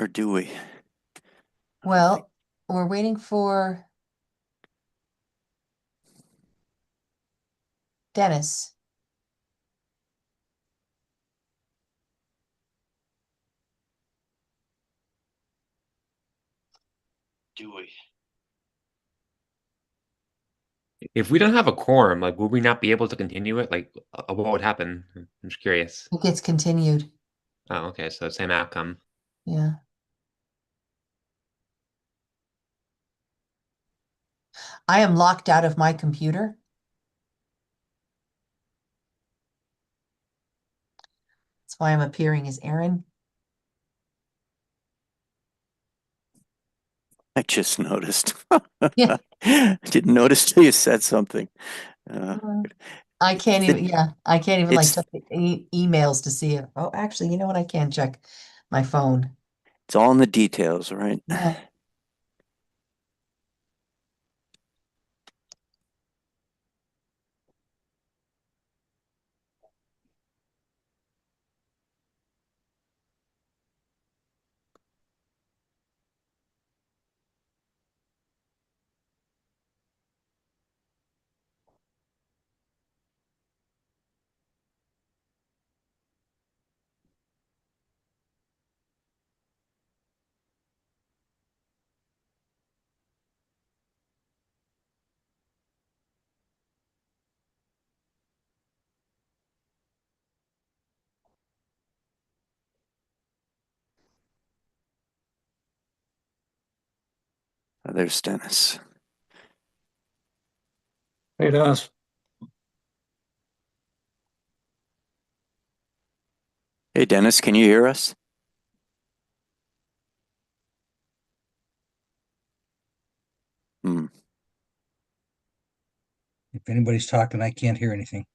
Or do we? Well, we're waiting for Dennis. Do we? If we don't have a quorum, like, would we not be able to continue it? Like, what would happen? I'm just curious. It gets continued. Oh, okay, so same outcome. Yeah. I am locked out of my computer. That's why I'm appearing as Aaron. I just noticed. Yeah. Didn't notice till you said something. I can't even, yeah, I can't even like It's check the emails to see it. Oh, actually, you know what? I can check my phone. it's all in the details, right? Yeah. There's Dennis. Hey, Dennis. Hey, Dennis, can you hear us? Hmm. If anybody's talking, I can't hear anything.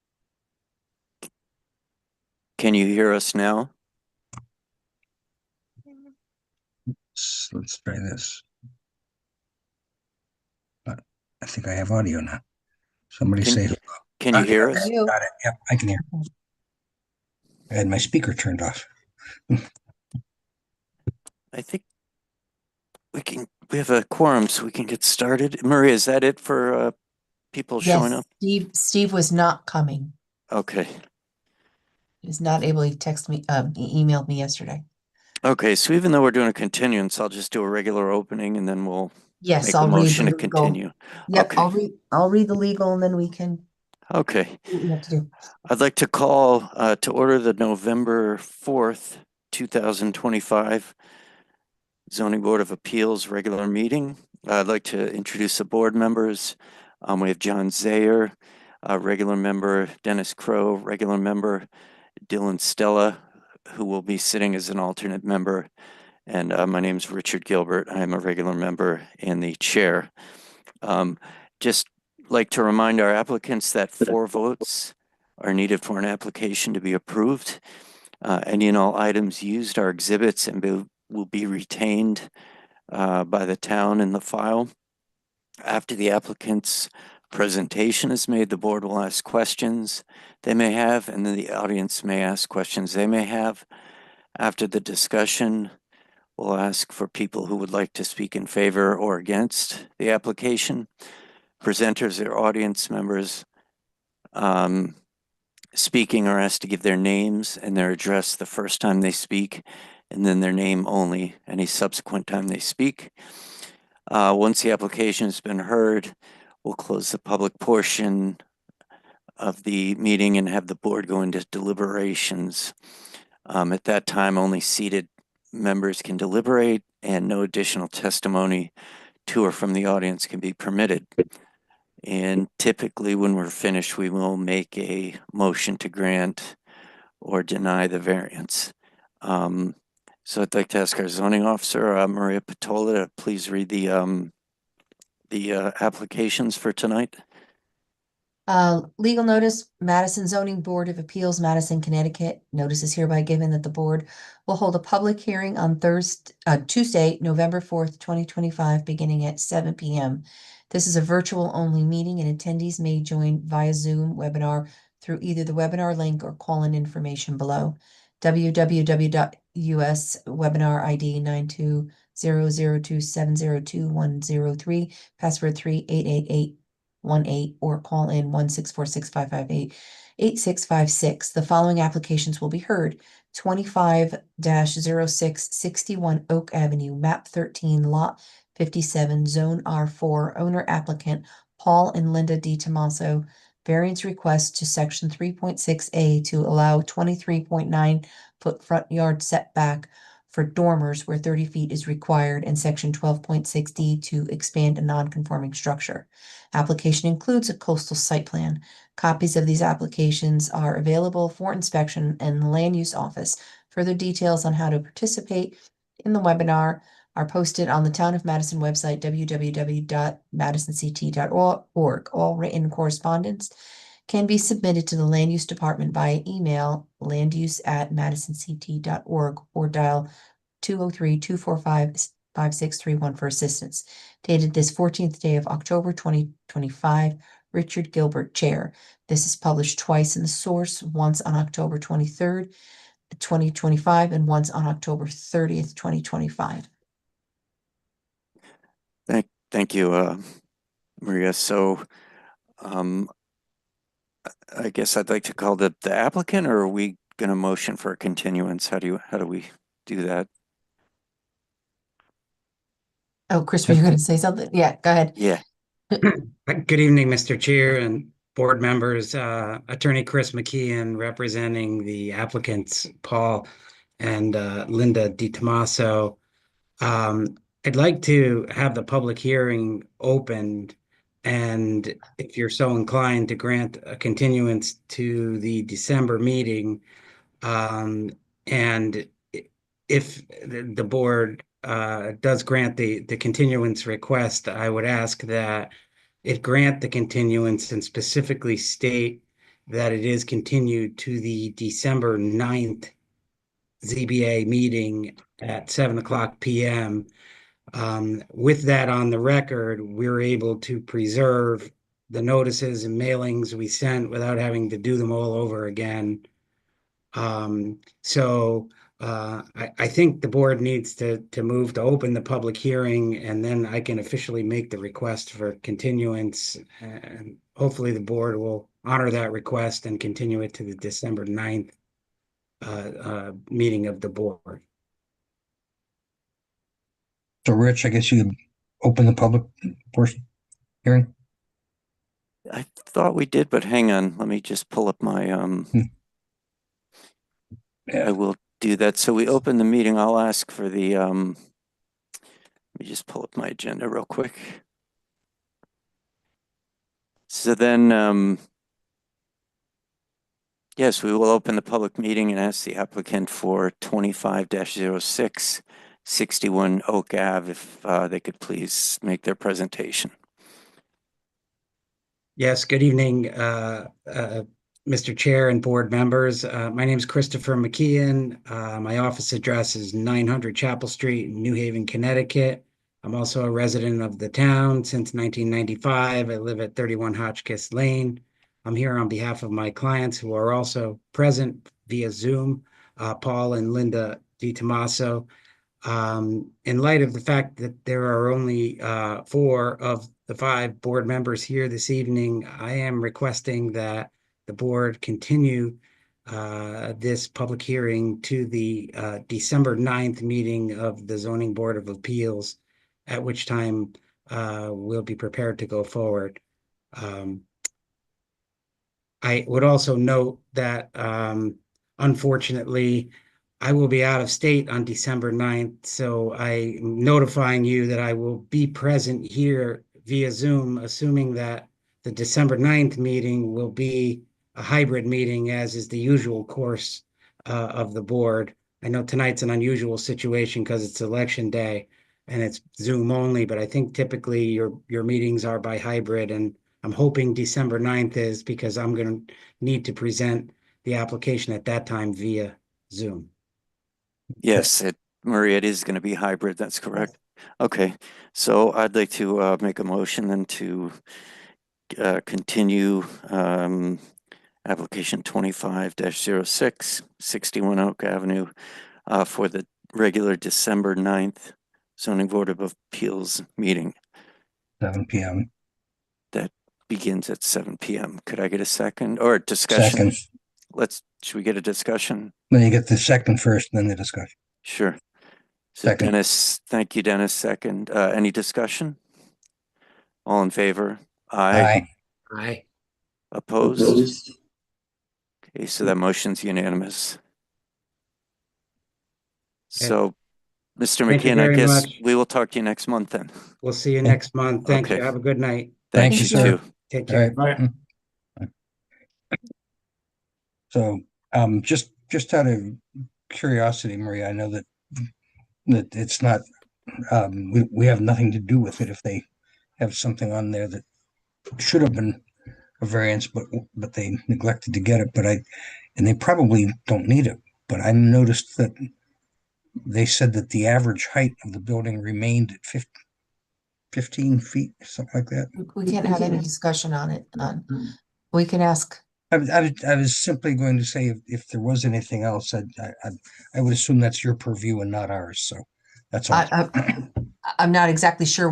Can you hear us now? Let's try this. But I think I have audio now. Somebody Can, say, can you hear us? You. got it. Yep, I can hear. I had my speaker turned off. I think we have a quorum, so we can get started. Maria, is that it for people showing Yes, up? Steve was not coming. Okay. He's not able, he texted me, he emailed me yesterday. Okay, so even though we're doing a continuance, I'll just do a regular opening and then we'll Yes, make a I'll read motion the to legal. continue. Yep, Okay. I'll read the legal and then we can Okay. do what we have to do. I'd like to call to order the November 4th, 2025 Zoning Board of Appeals regular meeting. I'd like to introduce the board members. We have John Zayer, regular member, Dennis Crow, regular member, Dylan Stella, who will be sitting as an alternate member. And my name is Richard Gilbert. I am a regular member and the chair. Just like to remind our applicants that 4 votes are needed for an application to be approved. Any and all items used are exhibits and will be retained by the town in the file. After the applicant's presentation is made, the board will ask questions they may have, and then the audience may ask questions they may have. After the discussion, we'll ask for people who would like to speak in favor or against the application. Presenters or audience members speaking are asked to give their names and their address the first time they speak, and then their name only any subsequent time they speak. Once the application has been heard, we'll close the public portion of the meeting and have the board go into deliberations. At that time, only seated members can deliberate and no additional testimony to or from the audience can be permitted. And typically when we're finished, we will make a motion to grant or deny the variance. So I'd like to ask our zoning officer, Maria Patola, to please read the applications for tonight. Legal notice, Madison Zoning Board of Appeals, Madison, Connecticut. Notice is hereby given that the board will hold a public hearing on Tuesday, November 4th, 2025, beginning at 7 p.m. This is a virtual only meeting and attendees may join via Zoom webinar through either the webinar link or call-in information below. www.us webinar ID 92002702103, password 388818, or call in 1-646-558-8656. The following applications will be heard: 25-0661 Oak Avenue, map 13, lot 57, zone R4, owner applicant Paul and Linda D. Tomaso. Variance request to section 3.6A to allow 23.9-foot front yard setback for dormers where 30 feet is required, and section 12.6D to expand a non-conforming structure. Application includes a coastal site plan. Copies of these applications are available for inspection in the land use office. Further details on how to participate in the webinar are posted on the Town of Madison website, www.madisonct.org. All written correspondence can be submitted to the Land Use Department via email, landuse@madisonct.org, or dial 203-245-5631 for assistance. Dated this 14th day of October 2025, Richard Gilbert, Chair. This is published twice in the Source, once on October 23rd, 2025, and once on October 30th, 2025. Thank you, Maria. So, I guess I'd like to call the applicant, or are we going to motion for a continuance? How do we do that? Oh, Chris, were you going to say something? Yeah, go ahead. Yeah. Good evening, Mr. Chair and board members. Attorney Chris McKeon representing the applicants, Paul and Linda DiTomaso. I'd like to have the public hearing opened, and if you're so inclined, to grant a continuance to the December meeting. And if the board does grant the continuance request, I would ask that it grant the continuance and specifically state that it is continued to the December 9th ZBA meeting at 7:00 p.m. With that on the record, we're able to preserve the notices and mailings we sent without having to do them all over again. I think the board needs to move to open the public hearing, and then I can officially make the request for continuance, and hopefully the board will honor that request and continue it to the December 9th meeting of the board. So Rich, I guess you could open the public portion hearing. I thought we did, but hang on. Let me just pull up my, I will do that. So we open the meeting. I'll ask for the, let me just pull up my agenda real quick. So then, yes, we will open the public meeting and ask the applicant for 25-06 61 Oak Ave, if they could please make their presentation. Yes, good evening, Mr. Chair and board members. My name is Christopher McKeon. My office address is 900 Chapel Street in New Haven, Connecticut. I'm also a resident of the town since 1995. I live at 31 Hotchkiss Lane. I'm here on behalf of my clients who are also present via Zoom, Paul and Linda DiTomaso. In light of the fact that there are only 4 of the 5 board members here this evening, I am requesting that the board continue this public hearing to the December 9th meeting of the Zoning Board of Appeals, at which time we'll be prepared to go forward. I would also note that unfortunately, I will be out of state on December 9th, so I'm notifying you that I will be present here via Zoom, assuming that the December 9th meeting will be a hybrid meeting, as is the usual course of the board. I know tonight's an unusual situation because it's election day and it's Zoom only, but I think typically your meetings are by hybrid, and I'm hoping December 9th is, because I'm going to need to present the application at that time via Zoom. Yes, Maria, it is going to be hybrid. That's correct. Okay, so I'd like to make a motion then to continue application 25-06, 61 Oak Avenue, for the regular December 9th zoning board of appeals meeting 7 p.m. that begins at 7 p.m. Could I get a second or a discussion? Second. Should we get a discussion? Then you get the second first, and then the discussion. Sure. So Second. Dennis, thank you, Dennis. Second, any discussion? All in favor? Aye. Aye. Opposed? Okay, so that motion's unanimous. So, Mr. Thank you McKeon, I very guess much. we will talk to you next month then. We'll see you next month. Thank Okay. you. Have a good night. Thank Thanks, you, you sir. too. Take All care. right. So, just out of curiosity, Maria, I know that it's not, we have nothing to do with it if they have something on there that should have been a variance, but they neglected to get it. And they probably don't need it. But I noticed that they said that the average height of the building remained at 15 feet, something like that. We can't have any discussion on it. We can ask. I was simply going to say if there was anything else, I would assume that's your purview and not ours. So that's all. I'm not exactly sure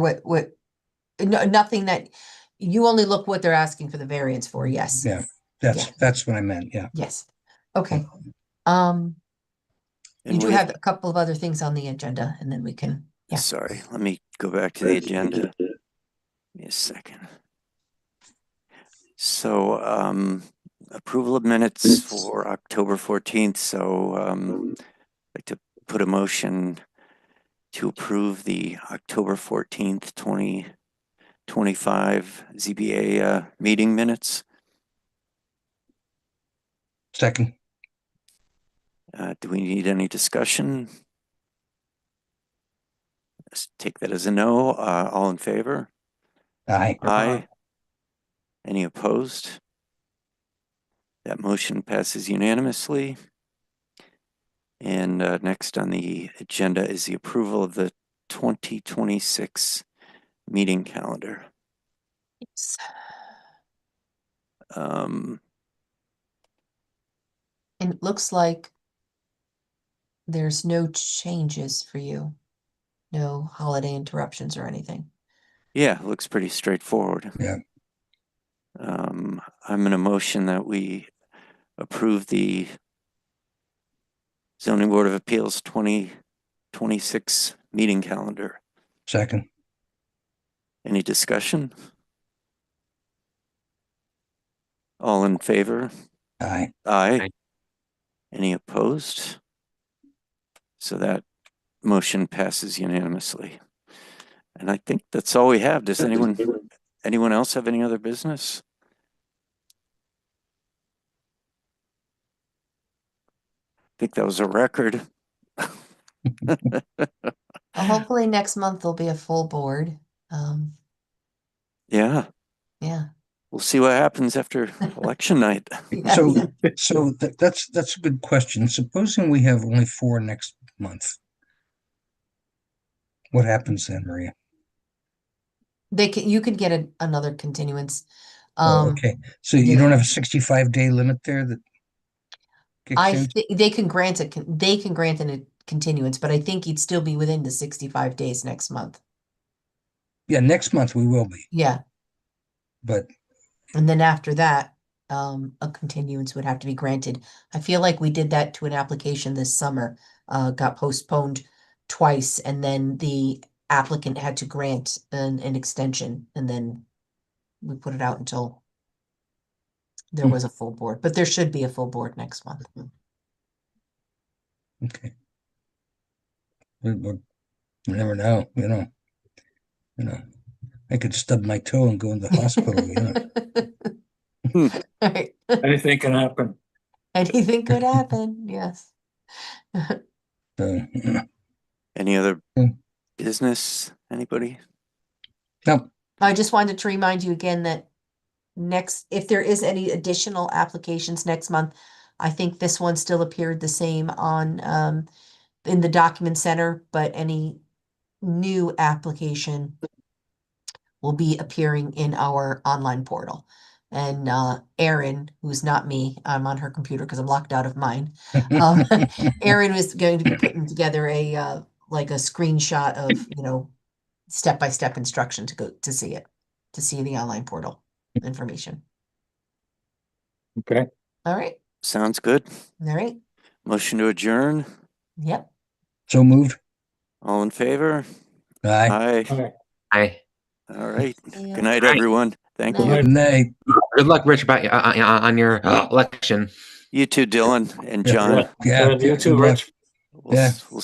nothing that, you only look what they're asking for the variance for, yes. Yeah, Yeah. that's what I meant. Yeah. Yes, okay. You And do we- have a couple of other things on the agenda, and then we can, yeah. Sorry, let me go back to the agenda. Give me a second. So, approval of minutes for October 14th. So, I'd like to put a motion to approve the October 14th, 2025 ZBA meeting minutes. Second. Do we need any discussion? Let's take that as a no. All in favor? Aye. Aye. Any opposed? That motion passes unanimously. And next on the agenda is the approval of the 2026 meeting calendar. Yes. Um, And it looks like there's no changes for you. No holiday interruptions or anything. yeah, looks pretty straightforward. Yeah. I'm in a motion that we approve the Zoning Board of Appeals 2026 meeting calendar. Second. Any discussion? All in favor? Aye. Aye. Aye. Any opposed? So that motion passes unanimously. And I think that's all we have. Does anyone else have any other business? I think that was a record. Well, hopefully next month there'll be a full board. Yeah, Yeah. we'll see what happens after election night. So that's a good question. Supposing we have only 4 next month, what happens then, Maria? You could get another continuance. Oh, okay. So you yeah. don't have a 65-day limit there that kicks in? They can grant a continuance, but I think you'd still be within the 65 days next month. Yeah, next month we will be, Yeah. but And then after that, a continuance would have to be granted. I feel like we did that to an application this summer, got postponed twice, and then the applicant had to grant an extension, and then we put it out until there was a full board, but there should be a full board next month. okay. We never know, I could stub my toe and go into the hospital, All right. Anything can happen. Anything could happen, yes. So, Any other Hmm. business? Anybody? no, I just wanted to remind you again that if there is any additional applications next month, I think this one still appeared the same on, in the document center, but any new application will be appearing in our online portal. And Erin, who's not me, I'm on her computer because I'm locked out of mine. Erin was going to be putting together a like a screenshot of, step-by-step instruction to go to see it, to see the online portal information. Okay. All right, Sounds good. all right, Motion to adjourn. yep. So moved. All in favor? Aye. Aye. All right. Hi. All right. Yeah. Good night, Aye. everyone. Thank Night. you. Good night. Good luck, Rich, about on your election. You too, Dylan and Yeah. John. Yeah. You too, good luck. Rich. We'll Yeah. we'll